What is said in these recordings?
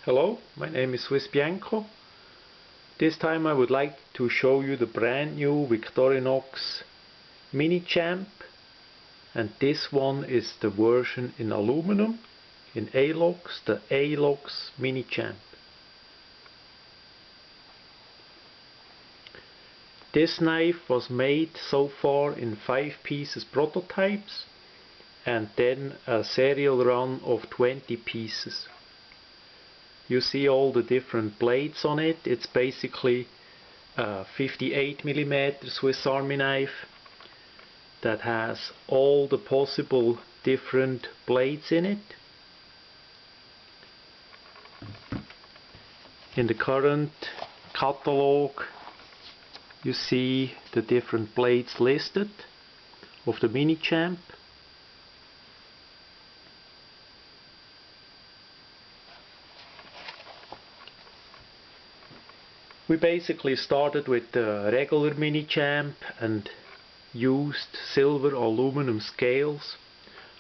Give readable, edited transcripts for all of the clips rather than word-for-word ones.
Hello, my name is swissbianco. This time I would like to show you the brand new Victorinox minichamp, and this one is the version in aluminum, in alox, the alox minichamp. This knife was made so far in 5 pieces prototypes and then a serial run of 20 pieces. You see all the different blades on it. It's basically a 58mm Swiss Army knife that has all the possible different blades in it. In the current catalog you see the different blades listed of the minichamp. We basically started with the regular minichamp and used silver aluminum scales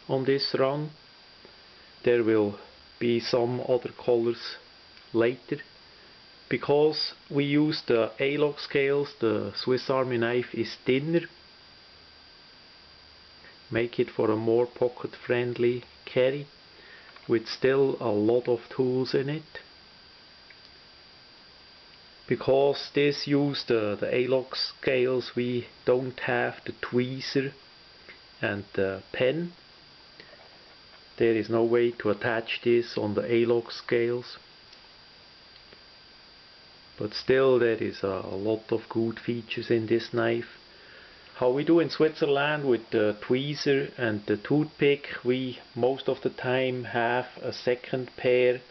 on this run. There will be some other colors later. Because we use the alox scales, the Swiss Army knife is thinner. Make it for a more pocket friendly carry with still a lot of tools in it. Because this used the alox scales, we don't have the tweezer and the pen. There is no way to attach this on the alox scales. But still there is a lot of good features in this knife. How we do in Switzerland with the tweezer and the toothpick, we most of the time have a second pair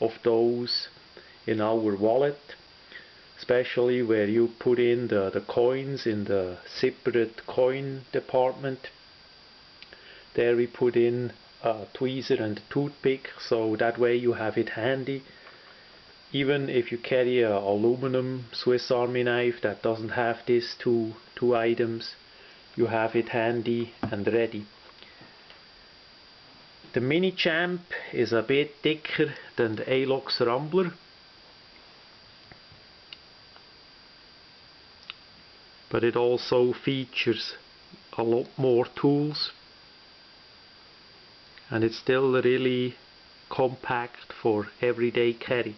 of those in our wallet. Especially where you put in the coins in the separate coin department. There we put in a tweezer and a toothpick, so that way you have it handy. Even if you carry a aluminum Swiss Army knife that doesn't have these two items, you have it handy and ready. The minichamp is a bit thicker than the alox Rambler. But it also features a lot more tools, and it's still really compact for everyday carry.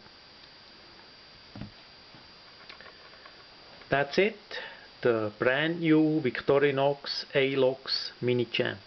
That's it, the brand new Victorinox alox minichamp.